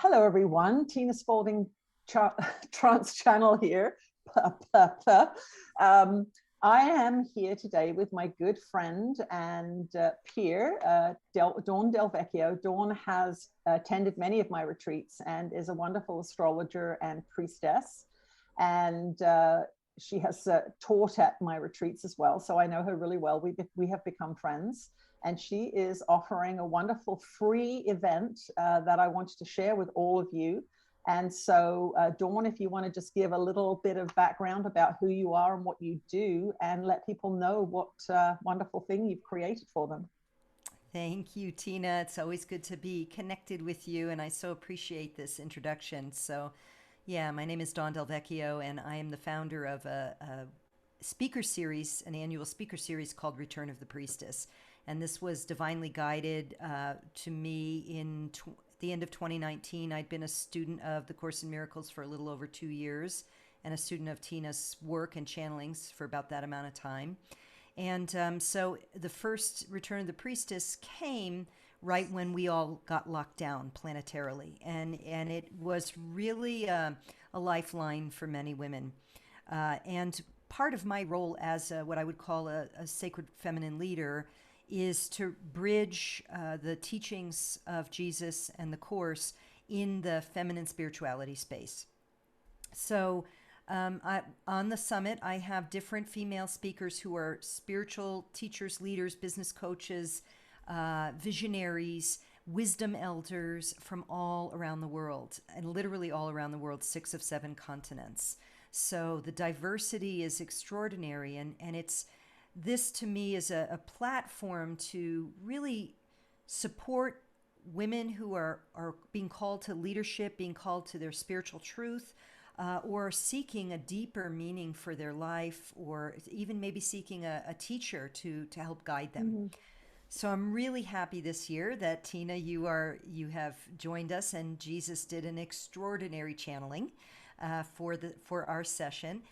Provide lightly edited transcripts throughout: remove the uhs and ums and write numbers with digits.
Hello, everyone. Tina Spalding, Trance Channel here. I am here today with my good friend and peer, Dawn Delvecchio. Dawn has attended many of my retreats and is a wonderful astrologer and priestess. And she has taught at my retreats as well. So I know her really well. We have become friends. And she is offering a wonderful free event that I wanted to share with all of you. And so, Dawn, if you want to just give a little bit of background about who you are and what you do, and let people know what wonderful thing you've created for them. Thank you, Tina. It's always good to be connected with you, and I so appreciate this introduction. So, yeah, my name is Dawn Delvecchio, and I am the founder of a speaker series, an annual speaker series called Return of the Priestess. And this was divinely guided to me in the end of 2019. I'd been a student of the Course in Miracles for a little over 2 years and a student of Tina's work and channelings for about that amount of time. And so the first Return of the Priestess came right when we all got locked down planetarily. And it was really a lifeline for many women. And part of my role as what I would call a sacred feminine leader is to bridge the teachings of Jesus and the Course in the feminine spirituality space. So on the summit, I have different female speakers who are spiritual teachers, leaders, business coaches, visionaries, wisdom elders from all around the world, and literally all around the world, 6 of 7 continents. So the diversity is extraordinary, and it's this to me is a platform to really support women who are being called to leadership, being called to their spiritual truth, or seeking a deeper meaning for their life, or even maybe seeking a teacher to help guide them. Mm-hmm. So I'm really happy this year that Tina, you have joined us, and Jesus did an extraordinary channeling for our session.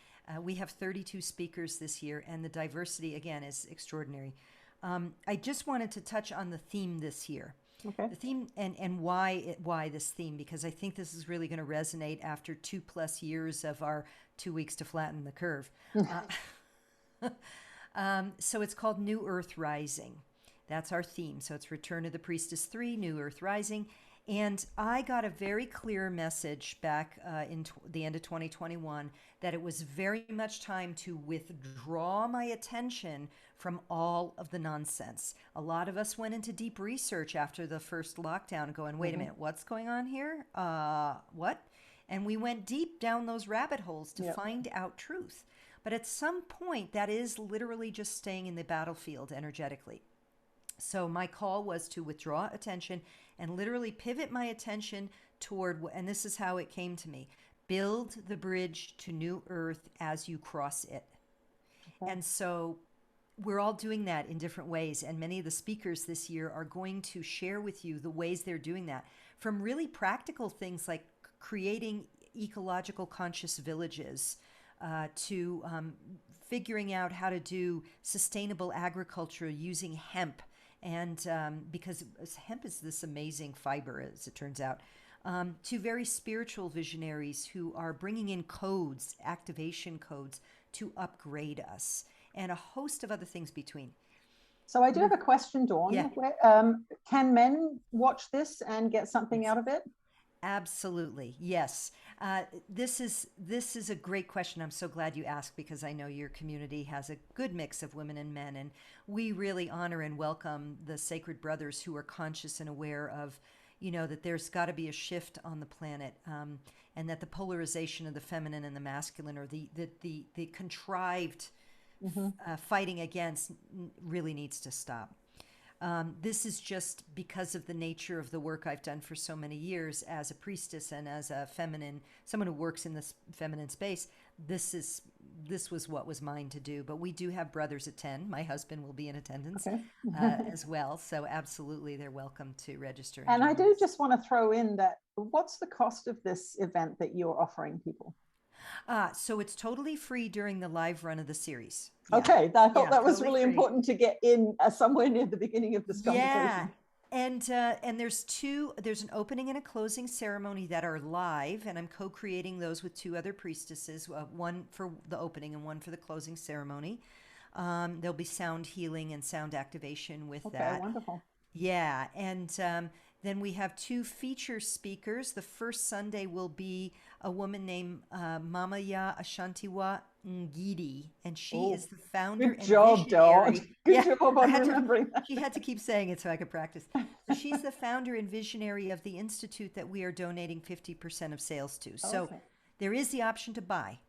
We have 32 speakers this year, and the diversity, again, is extraordinary. I just wanted to touch on the theme this year. Okay. The theme and why this theme, because I think this is really going to resonate after 2+ years of our 2 weeks to flatten the curve. So it's called New Earth Rising. That's our theme. So it's Return of the Priestess 3, New Earth Rising. And I got a very clear message back in the end of 2021 that it was very much time to withdraw my attention from all of the nonsense. A lot of us went into deep research after the first lockdown going, wait a minute, what's going on here? What? And we went deep down those rabbit holes to find out truth. But at some point, that is literally just staying in the battlefield energetically. So my call was to withdraw attention and literally pivot my attention toward, and this is how it came to me, build the bridge to new earth as you cross it. Okay. And so we're all doing that in different ways. And many of the speakers this year are going to share with you the ways they're doing that, from really practical things like creating ecological conscious villages, to figuring out how to do sustainable agriculture using hemp. And because hemp is this amazing fiber, as it turns out, to very spiritual visionaries who are bringing in codes, activation codes, to upgrade us, and a host of other things between. So I do have a question, Dawn. Yeah. Can men watch this and get something out of it? Absolutely, yes. This is a great question. I'm so glad you asked, because I know your community has a good mix of women and men, and we really honor and welcome the sacred brothers who are conscious and aware of, that there's got to be a shift on the planet, and that the polarization of the feminine and the masculine, or the contrived fighting against, really needs to stop. This is just because of the nature of the work I've done for so many years as a priestess and as a feminine, someone who works in this feminine space. This was what was mine to do. But we do have brothers attend. My husband will be in attendance as well. So absolutely, they're welcome to register. And I do just want to throw in that, what's the cost of this event that you're offering people? So it's totally free during the live run of the series. Yeah. Okay, I thought that was totally really free. Important to get in somewhere near the beginning of this conversation. and there's an opening and a closing ceremony that are live, and I'm co-creating those with two other priestesses, one for the opening and one for the closing ceremony. There'll be sound healing and sound activation with Okay, that. wonderful. Yeah, and then we have two feature speakers. The first Sunday will be a woman named Mamaya Ashantiwa Ngidi, and she is Oh, the founder good and job, Dawn. visionary. Good Yeah, job I on had to. remembering that. She had to keep saying it so I could practice. So she's the founder and visionary of the institute that we are donating 50% of sales to. So Okay. there is the option to buy.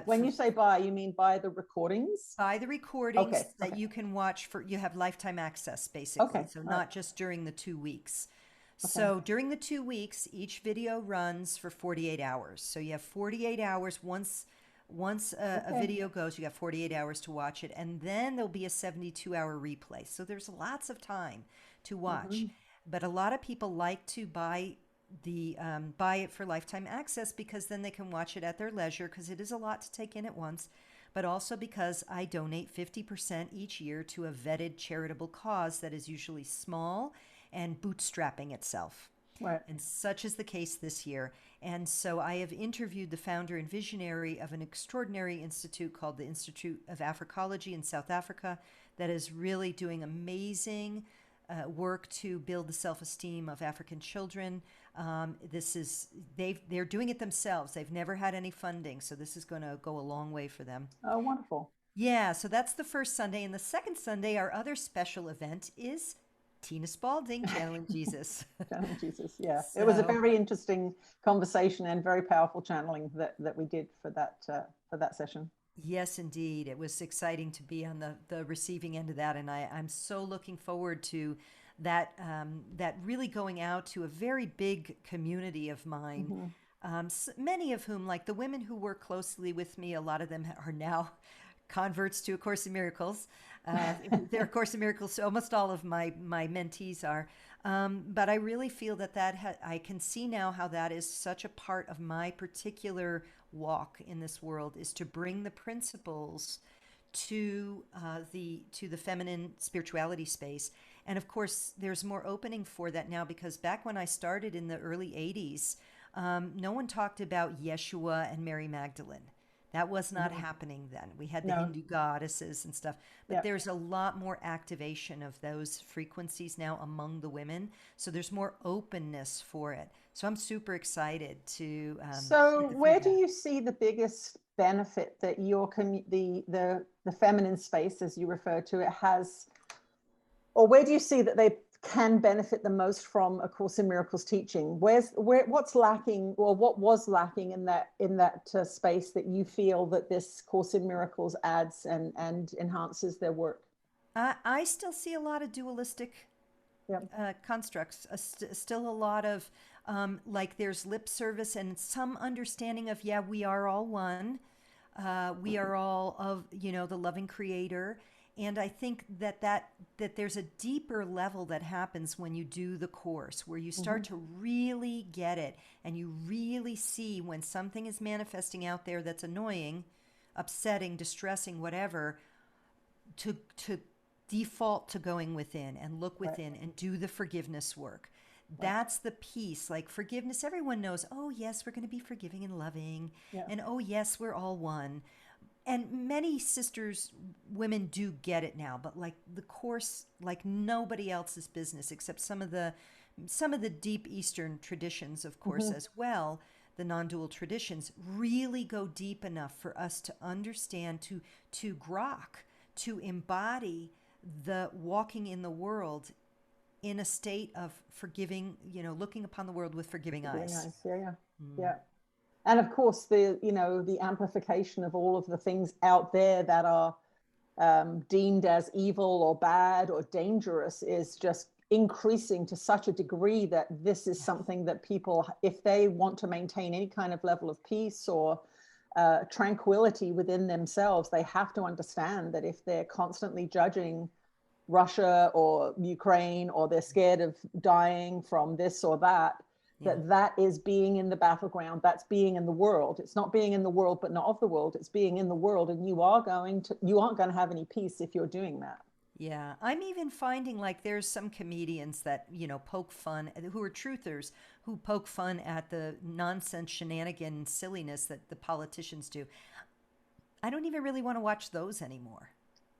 When you say buy, you mean buy the recordings? Buy the recordings Okay, that okay, you can watch you have lifetime access basically. okay, So all right, not just during the 2 weeks. okay, So during the 2 weeks, each video runs for 48 hours. So you have 48 hours once a okay. video goes, you got 48 hours to watch it, and then there'll be a 72-hour replay. So there's lots of time to watch. Hmm. But a lot of people like to buy it for lifetime access because then they can watch it at their leisure because it is a lot to take in at once, but also because I donate 50% each year to a vetted charitable cause that is usually small and bootstrapping itself. Right. And such is the case this year. And so I have interviewed the founder and visionary of an extraordinary institute called the Institute of Africology in South Africa that is really doing amazing work to build the self-esteem of African children. They're doing it themselves. They've never had any funding, so this is going to go a long way for them. Oh, wonderful. Yeah, so that's the first Sunday. And the second Sunday, our other special event is Tina Spalding channeling Jesus. Channeling Jesus. Yeah, it was a So very interesting conversation and very powerful channeling that we did for that session. yes, indeed. It was exciting to be on the receiving end of that. And I'm so looking forward to that really going out to a very big community of mine. Hmm. Many of whom, like the women who work closely with me, a lot of them are now converts to A Course in Miracles. They're A Course in Miracles. So almost all of my mentees are. But I really feel that I can see now how that is such a part of my particular walk in this world, is to bring the principles to the feminine spirituality space. And of course, there's more opening for that now because back when I started in the early 80s, no one talked about Yeshua and Mary Magdalene. That was not Hmm. happening then. We had the No. Hindu goddesses and stuff, but Yeah. there's a lot more activation of those frequencies now among the women. So there's more openness for it. So I'm super excited to So get the where do feedback. you see the biggest benefit that the feminine space, as you refer to it, has, or where do you see that they can benefit the most from A Course in Miracles teaching? What's lacking, or what was lacking in that space that you feel that this Course in Miracles adds and enhances their work? I still see a lot of dualistic Yeah. constructs, still a lot of like there's lip service and some understanding of, yeah, we are all one. We are all of, the loving creator. And I think that there's a deeper level that happens when you do the course, where you start to really get it and you really see when something is manifesting out there that's annoying, upsetting, distressing, whatever, to default to going within and look Right. within and do the forgiveness work. Right. That's the piece. Like forgiveness, everyone knows, oh, yes, we're going to be forgiving and loving. Yeah. And oh, yes, we're all one. And many sisters, women do get it now, but like the course, like nobody else's business except some of the deep Eastern traditions, of course, Mhm. as well, the non-dual traditions really go deep enough for us to understand, to grok, to embody the walking in the world in a state of forgiving, looking upon the world with forgiving Very eyes. nice. Yeah, yeah, Mm. yeah. And of course, the amplification of all of the things out there that are deemed as evil or bad or dangerous is just increasing to such a degree that this is Yes. something that people, if they want to maintain any kind of level of peace or tranquility within themselves, they have to understand that if they're constantly judging Russia or Ukraine, or they're scared of dying from this or that, Yeah. that is being in the battleground. That's being in the world. It's not being in the world, but not of the world. It's being in the world. And you aren't going to have any peace if you're doing that. Yeah, I'm even finding like there's some comedians that, poke fun, who are truthers, who poke fun at the nonsense shenanigan silliness that the politicians do. I don't even really want to watch those anymore.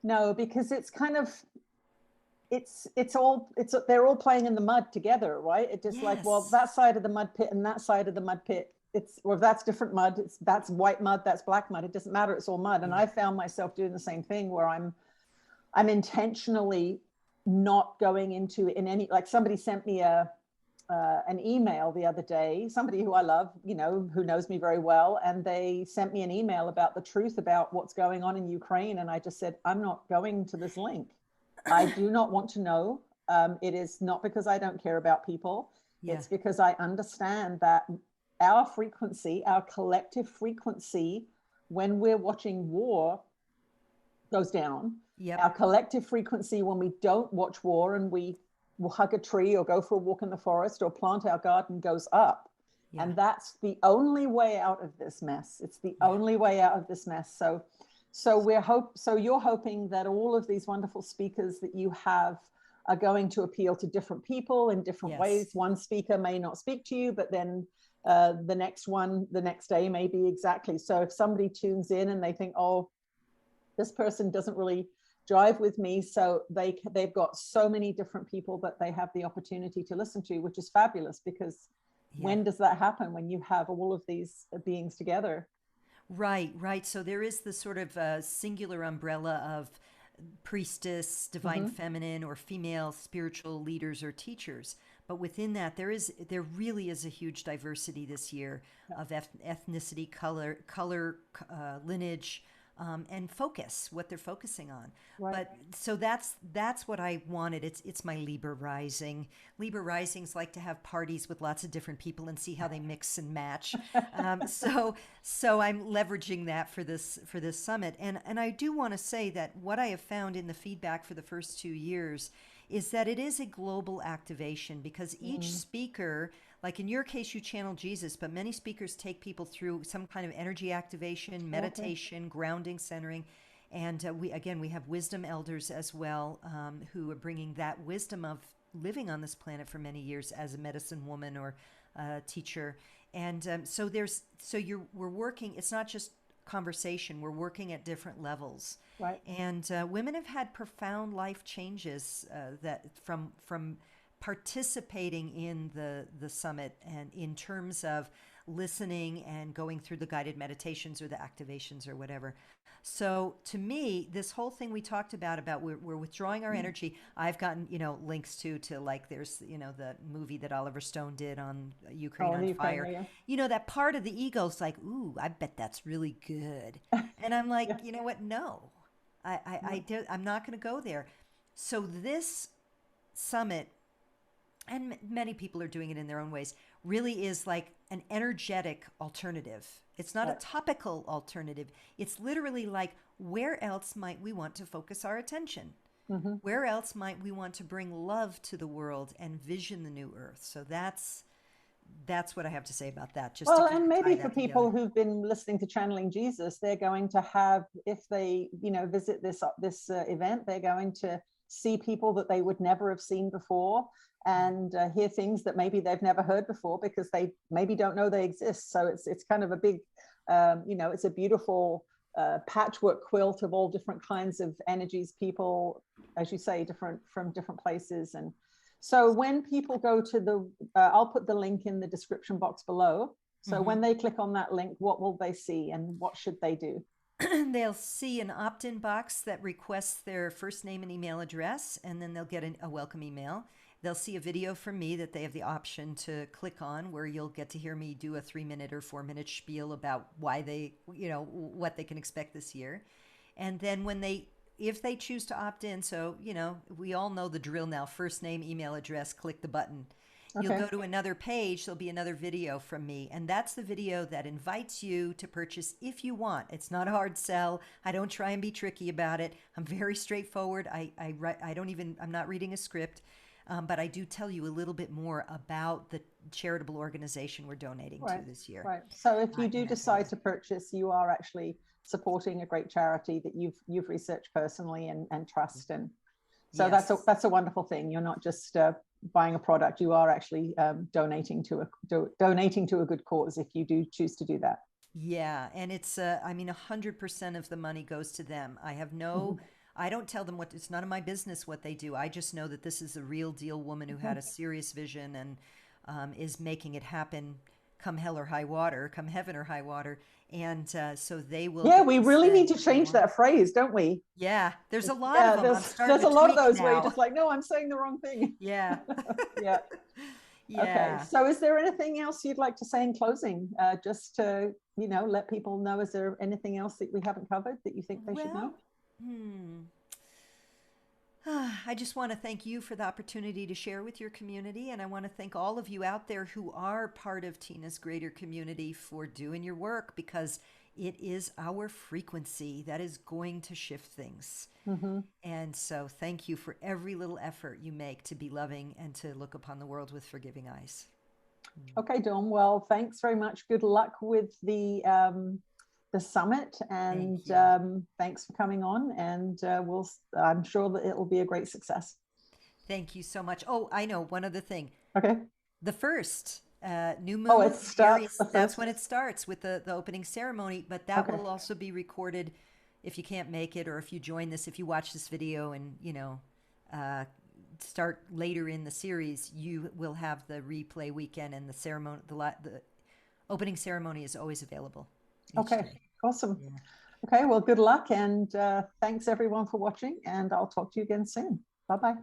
No, because it's kind of, they're all playing in the mud together, right? It just like, well, Yes. that side of the mud pit and that side of the mud pit, it's, well, that's different mud, that's white mud, that's black mud, it doesn't matter, it's all mud. And Yeah. I found myself doing the same thing where I'm intentionally not going into in any, like somebody sent me an email the other day, somebody who I love, who knows me very well, and they sent me an email about the truth about what's going on in Ukraine. And I just said, I'm not going to this link. I do not want to know. It is not because I don't care about people. Yeah. It's because I understand that our frequency, our collective frequency, when we're watching war, goes down. Yep. Our collective frequency when we don't watch war and we will hug a tree or go for a walk in the forest or plant our garden goes up. Yeah. And that's the only way out of this mess. It's the only way out of this mess. So you're hoping that all of these wonderful speakers that you have are going to appeal to different people in different ways. One speaker may not speak to you, but then the next day may be exactly. So if somebody tunes in and they think, oh, this person doesn't really drive with me, so they've got so many different people that they have the opportunity to listen to, which is fabulous, because when does that happen? When you have all of these beings together. Right. So there is the sort of singular umbrella of priestess, divine feminine, or female spiritual leaders or teachers. But within that, there really is a huge diversity this year of ethnicity, color, lineage, and focus, what they're focusing on. Right. But so that's what I wanted. It's my Libra rising. Libra risings like to have parties with lots of different people and see how they mix and match. So I'm leveraging that for this summit. And I do want to say that what I have found in the feedback for the first 2 years is that it is a global activation, because each speaker, like in your case, you channel Jesus, but many speakers take people through some kind of energy activation, meditation, grounding, centering. And we have wisdom elders as well, who are bringing that wisdom of living on this planet for many years as a medicine woman or teacher. And we're working, it's not just conversation, we're working at different levels. Right. And women have had profound life changes that from participating in the summit, and in terms of listening and going through the guided meditations or the activations or whatever. So to me, this whole thing we talked about we're withdrawing our energy. I've gotten, links to like, there's, the movie that Oliver Stone did on Ukraine on Fire. Yeah. That part of the ego's like, ooh, I bet that's really good. And I'm like, you know what? No, I'm not going to go there. So this summit, and many people are doing it in their own ways, really is like an energetic alternative. It's not a topical alternative. It's literally like, where else might we want to focus our attention? Where else might we want to bring love to the world and vision the new earth? So that's what I have to say about that. Just well, and maybe for people who've been listening to Channeling Jesus, they're going to have, if they visit this event, they're going to see people that they would never have seen before, and hear things that maybe they've never heard before, because they maybe don't know they exist. So it's kind of a big, it's a beautiful patchwork quilt of all different kinds of energies, people, as you say, from different places. And so when people go to I'll put the link in the description box below. So when they click on that link, what will they see and what should they do? They'll see an opt-in box that requests their first name and email address, and then they'll get a welcome email. They'll see a video from me that they have the option to click on, where you'll get to hear me do a 3-minute or 4-minute spiel about why they, what they can expect this year. And then if they choose to opt in, so, we all know the drill now: first name, email address, click the button. Okay. You'll go to another page, there'll be another video from me, and that's the video that invites you to purchase if you want. It's not a hard sell. I don't try and be tricky about it. I'm very straightforward. I'm not reading a script. But I do tell you a little bit more about the charitable organization we're donating to this year. Right. So if you do decide to purchase, you are actually supporting a great charity that you've researched personally and trust. And So Yes. that's a wonderful thing. You're not just buying a product, you are actually donating to a good cause if you do choose to do that. Yeah, and it's I mean 100% of the money goes to them. I don't tell them it's none of my business what they do. I just know that this is a real deal woman who had a serious vision and is making it happen come hell or high water, come heaven or high water. And so they will Yeah, get we to really need spend to what they change want. that phrase, don't we? Yeah, there's a lot of Yeah, them. I'm starting there's to a lot of tweak those where you're now. just like, no, I'm saying the wrong thing. Yeah. Yeah. Okay. Yeah. So is there anything else you'd like to say in closing? Just to, let people know, is there anything else that we haven't covered that you think they should know? Well, hmm. I just want to thank you for the opportunity to share with your community. And I want to thank all of you out there who are part of Tina's greater community for doing your work, because it is our frequency that is going to shift things. Mm-hmm. And so thank you for every little effort you make to be loving and to look upon the world with forgiving eyes. Okay, Dawn. Well, thanks very much. Good luck with the summit, and Thank you. thanks for coming on. And I'm sure that it will be a great success. Thank you so much. Oh, I know one other thing. Okay. The first new Oh, moon, it starts the that's first. when it starts with the opening ceremony, but that Okay. will also be recorded if you can't make it, or if you join this, if you watch this video and, uh, start later in the series, you will have the replay weekend, and the ceremony, the opening ceremony is always available each Okay. day. Awesome. Yeah. Okay. Well, good luck, and thanks everyone for watching, and I'll talk to you again soon. Bye-bye.